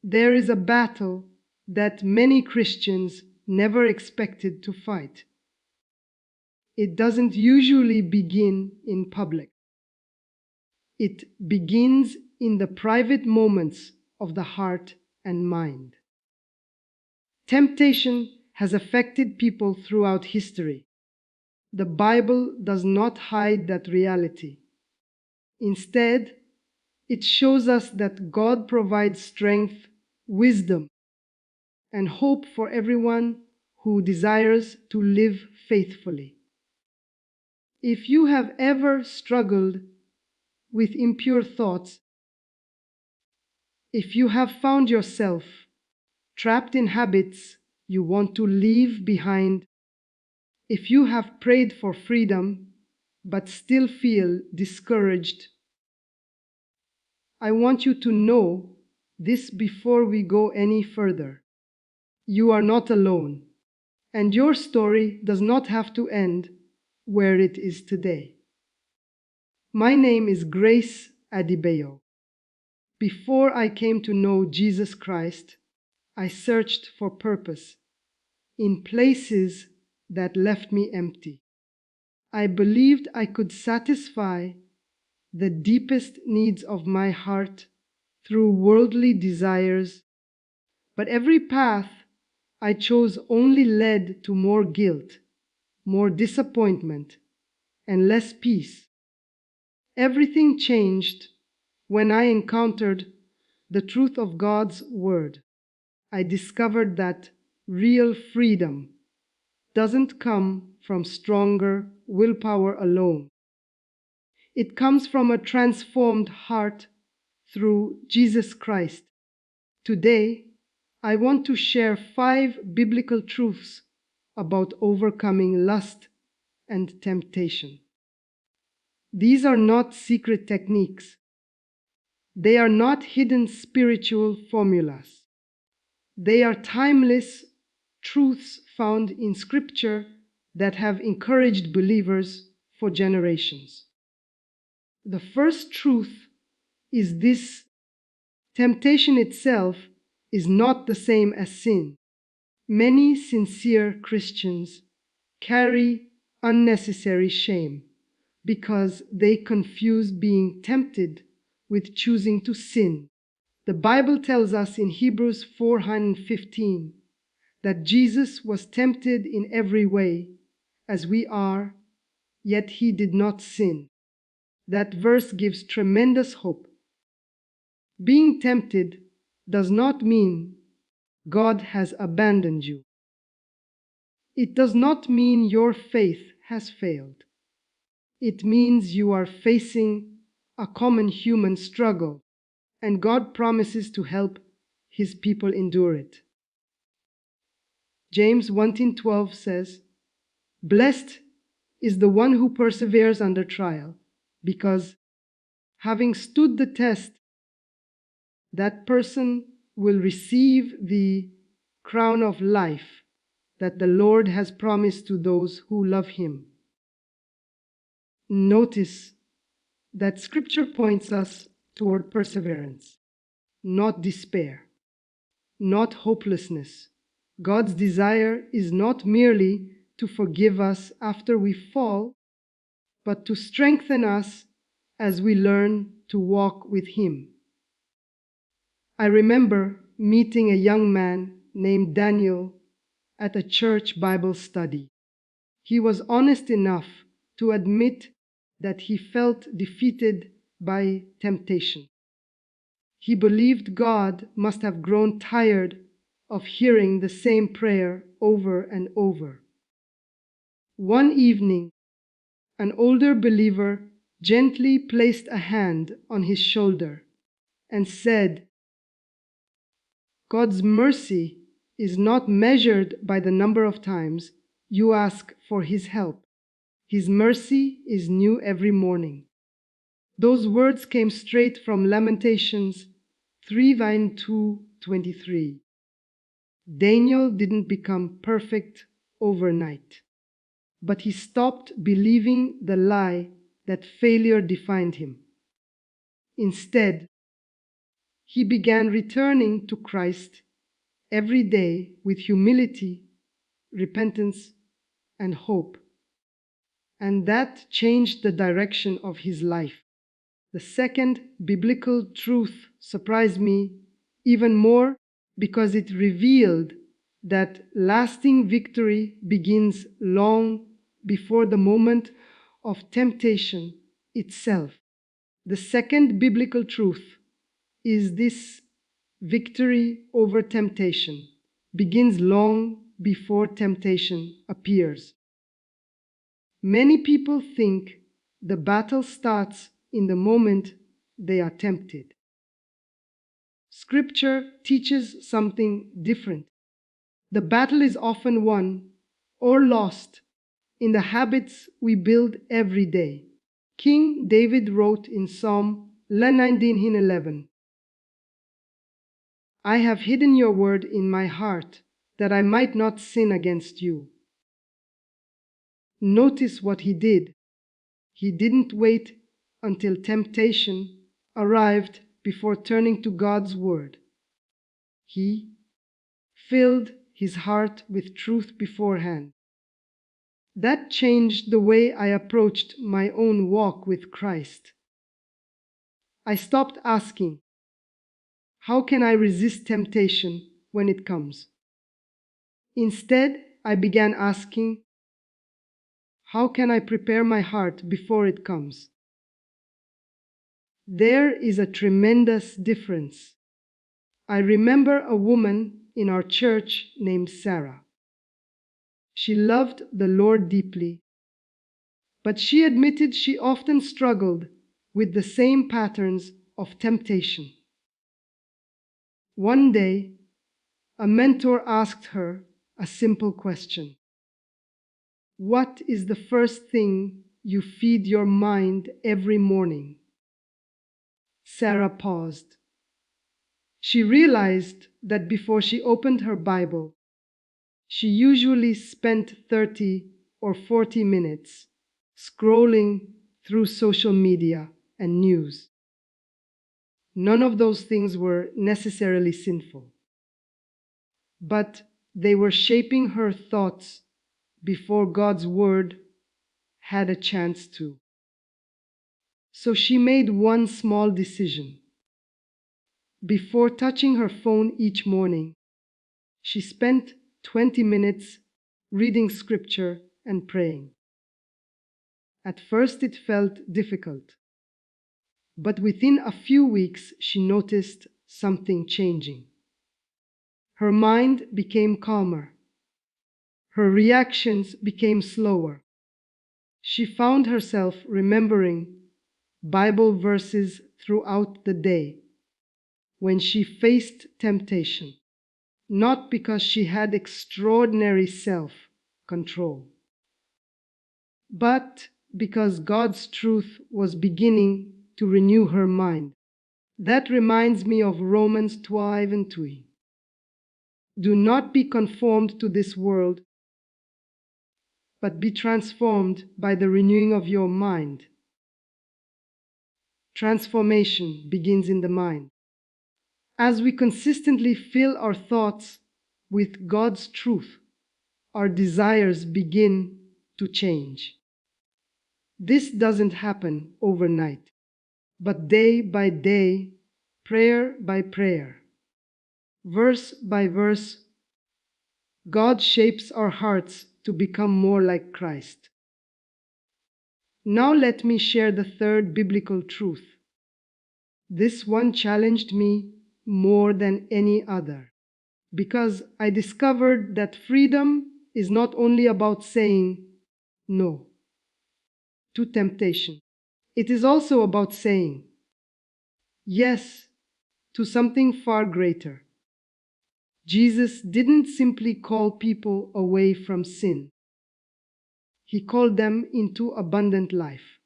There is a battle that many Christians never expected to fight. It doesn't usually begin in public. It begins in the private moments of the heart and mind. Temptation has affected people throughout history. The Bible does not hide that reality. Instead, it shows us that God provides strength, wisdom, and hope for everyone who desires to live faithfully. If you have ever struggled with impure thoughts, if you have found yourself trapped in habits you want to leave behind, if you have prayed for freedom but still feel discouraged, I want you to know this before we go any further. You are not alone, and your story does not have to end where it is today. My name is Grace Adibeyo. Before I came to know Jesus Christ, I searched for purpose in places that left me empty. I believed I could satisfy the deepest needs of my heart through worldly desires, but every path I chose only led to more guilt, more disappointment, and less peace. Everything changed when I encountered the truth of God's Word. I discovered that real freedom doesn't come from stronger willpower alone. It comes from a transformed heart through Jesus Christ. Today, I want to share 5 biblical truths about overcoming lust and temptation. These are not secret techniques. They are not hidden spiritual formulas. They are timeless truths found in Scripture that have encouraged believers for generations. The first truth is this: temptation itself is not the same as sin. Many sincere Christians carry unnecessary shame because they confuse being tempted with choosing to sin. The Bible tells us in Hebrews 4:15 that Jesus was tempted in every way as we are, yet he did not sin. That verse gives tremendous hope. Being tempted does not mean God has abandoned you. It does not mean your faith has failed. It means you are facing a common human struggle, and God promises to help his people endure it. James 1:12 says, "Blessed is the one who perseveres under trial, because having stood the test, that person will receive the crown of life that the Lord has promised to those who love him." Notice that Scripture points us toward perseverance, not despair, not hopelessness. God's desire is not merely to forgive us after we fall, but to strengthen us as we learn to walk with him. I remember meeting a young man named Daniel at a church Bible study. He was honest enough to admit that he felt defeated by temptation. He believed God must have grown tired of hearing the same prayer over and over. One evening, an older believer gently placed a hand on his shoulder and said, "God's mercy is not measured by the number of times you ask for his help. His mercy is new every morning." Those words came straight from Lamentations 3:2-23. Daniel didn't become perfect overnight, but he stopped believing the lie that failure defined him. Instead, he began returning to Christ every day with humility, repentance, and hope. And that changed the direction of his life. The second biblical truth surprised me even more because it revealed that lasting victory begins long before the moment of temptation itself. The second biblical truth is this: victory over temptation begins long before temptation appears. Many people think the battle starts in the moment they are tempted. Scripture teaches something different. The battle is often won or lost in the habits we build every day. King David wrote in Psalm 19:11, "I have hidden your word in my heart, that I might not sin against you." Notice what he did. He didn't wait until temptation arrived before turning to God's word. He filled his heart with truth beforehand. That changed the way I approached my own walk with Christ. I stopped asking, "How can I resist temptation when it comes?" Instead, I began asking, "How can I prepare my heart before it comes?" There is a tremendous difference. I remember a woman in our church named Sarah. She loved the Lord deeply, but she admitted she often struggled with the same patterns of temptation. One day, a mentor asked her a simple question: "What is the first thing you feed your mind every morning?" Sarah paused. She realized that before she opened her Bible, she usually spent 30 or 40 minutes scrolling through social media and news. None of those things were necessarily sinful, but they were shaping her thoughts before God's word had a chance to. So she made one small decision. Before touching her phone each morning, she spent 20 minutes reading scripture and praying. At first it felt difficult, but within a few weeks she noticed something changing. Her mind became calmer. Her reactions became slower. She found herself remembering Bible verses throughout the day when she faced temptation, not because she had extraordinary self-control, but because God's truth was beginning to renew her mind. That reminds me of Romans 12:2. "Do not be conformed to this world, but be transformed by the renewing of your mind." Transformation begins in the mind. As we consistently fill our thoughts with God's truth, our desires begin to change. This doesn't happen overnight, but day by day, prayer by prayer, verse by verse, God shapes our hearts to become more like Christ. Now let me share the third biblical truth. This one challenged me more than any other, because I discovered that freedom is not only about saying no to temptation. It is also about saying yes to something far greater. Jesus didn't simply call people away from sin. He called them into abundant life.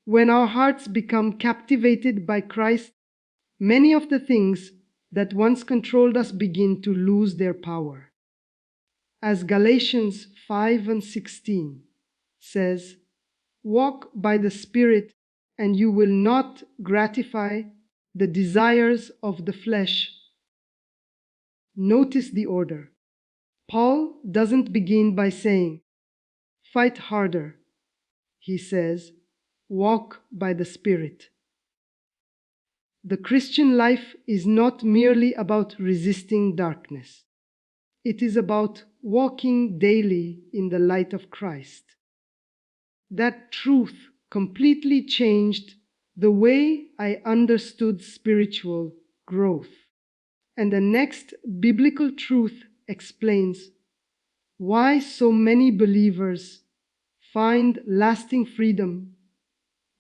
When our hearts become captivated by Christ, many of the things that once controlled us begin to lose their power. As Galatians 5:16 says, "Walk by the Spirit, and you will not gratify the desires of the flesh. Notice the order. Paul doesn't begin by saying, "Fight harder." He says, "Walk by the Spirit." The Christian life is not merely about resisting darkness. It is about walking daily in the light of Christ. That truth completely changed the way I understood spiritual growth. And the next biblical truth explains why so many believers find lasting freedom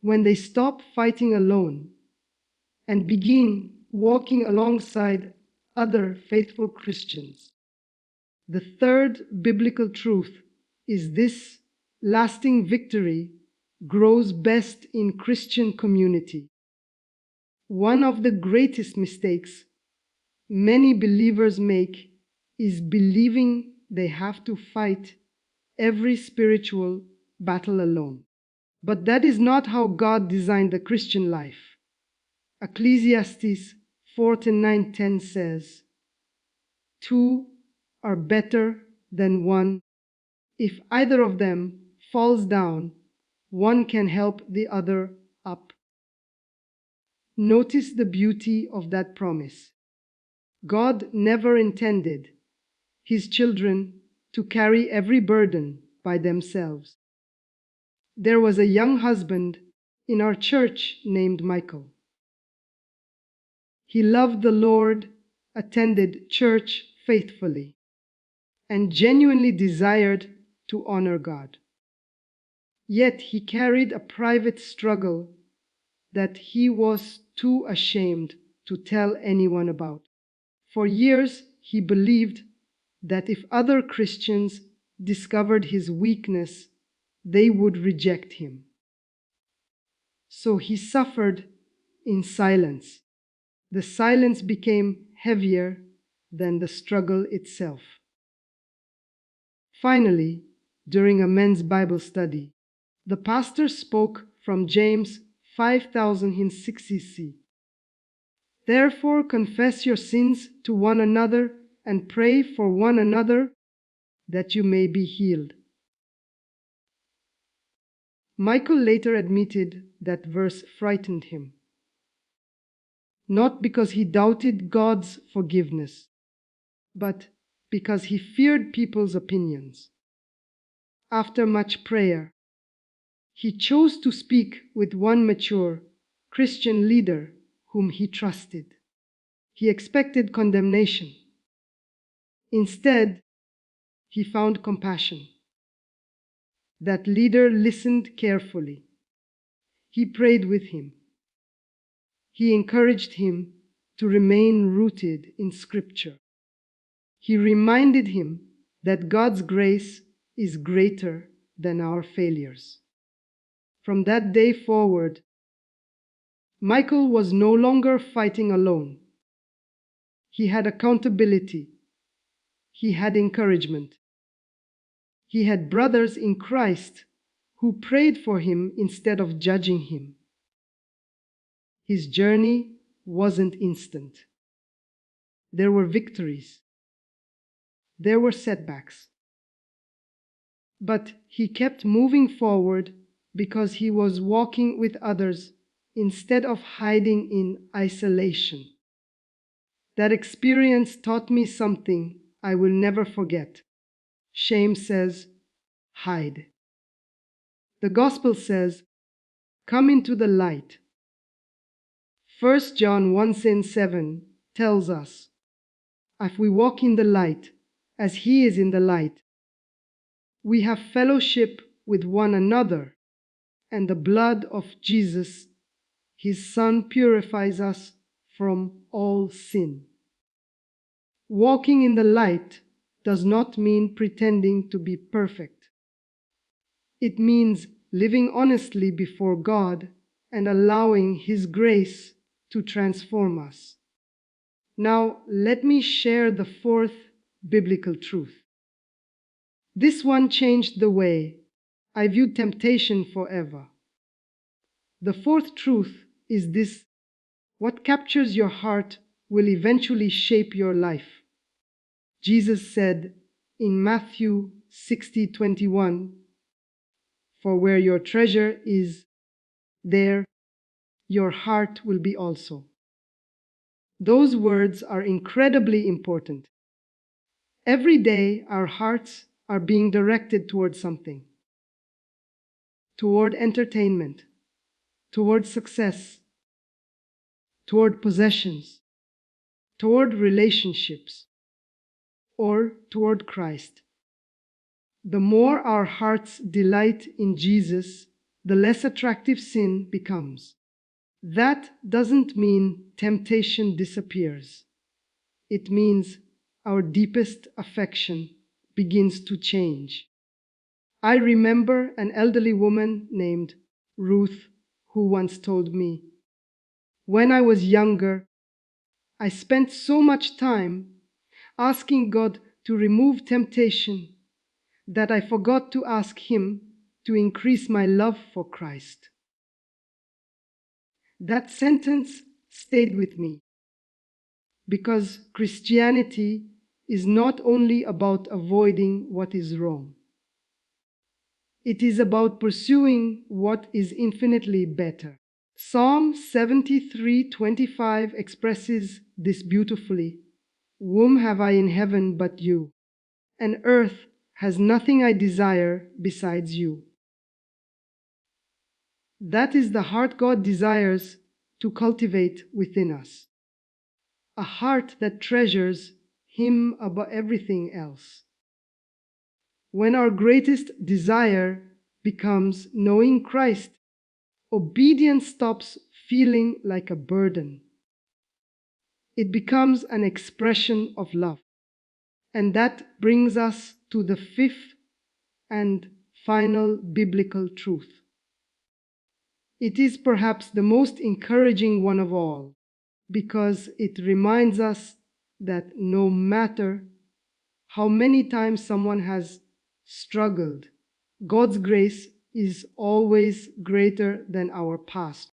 when they stop fighting alone and begin walking alongside other faithful Christians. The third biblical truth is this: lasting victory grows best in Christian community. One of the greatest mistakes many believers make is believing they have to fight every spiritual battle alone. But that is not how God designed the Christian life. Ecclesiastes 4:9-10 says, "Two are better than one. If either of them falls down, one can help the other up." Notice the beauty of that promise. God never intended His children to carry every burden by themselves. There was a young husband in our church named Michael. He loved the Lord, attended church faithfully, and genuinely desired to honor God. Yet he carried a private struggle that he was too ashamed to tell anyone about. For years, he believed that if other Christians discovered his weakness, they would reject him. So he suffered in silence. The silence became heavier than the struggle itself. Finally, during a men's Bible study, the pastor spoke from James 5060. "Therefore confess your sins to one another and pray for one another that you may be healed." Michael later admitted that verse frightened him, not because he doubted God's forgiveness, but because he feared people's opinions. After much prayer, he chose to speak with one mature Christian leader whom he trusted. He expected condemnation. Instead, he found compassion. That leader listened carefully. He prayed with him. He encouraged him to remain rooted in Scripture. He reminded him that God's grace is greater than our failures. From that day forward, Michael was no longer fighting alone. He had accountability. He had encouragement. He had brothers in Christ who prayed for him instead of judging him. His journey wasn't instant. There were victories. There were setbacks. But he kept moving forward because he was walking with others instead of hiding in isolation. That experience taught me something I will never forget. Shame says, "Hide." The gospel says, "Come into the light." 1 John 1:7 tells us, "If we walk in the light, as He is in the light, we have fellowship with one another, and the blood of Jesus, His Son, purifies us from all sin." Walking in the light does not mean pretending to be perfect. It means living honestly before God and allowing His grace to transform us. Now, let me share the fourth biblical truth. This one changed the way I view temptation forever. The fourth truth is this: What captures your heart will eventually shape your life. Jesus said in Matthew 60:21, "For where your treasure is, there your heart will be also." Those words are incredibly important. Every day, our hearts are being directed toward something, toward entertainment, toward success, toward possessions, toward relationships, or toward Christ. The more our hearts delight in Jesus, the less attractive sin becomes. That doesn't mean temptation disappears. It means our deepest affection begins to change. I remember an elderly woman named Ruth who once told me, "When I was younger, I spent so much time asking God to remove temptation that I forgot to ask Him to increase my love for Christ." That sentence stayed with me because Christianity is not only about avoiding what is wrong. It is about pursuing what is infinitely better. Psalm 73:25 expresses this beautifully. "Whom have I in heaven but you? And earth has nothing I desire besides you." That is the heart God desires to cultivate within us. A heart that treasures Him above everything else. When our greatest desire becomes knowing Christ, obedience stops feeling like a burden. It becomes an expression of love. And that brings us to the fifth and final biblical truth. It is perhaps the most encouraging one of all, because it reminds us that no matter how many times someone has struggled, God's grace is always greater than our past.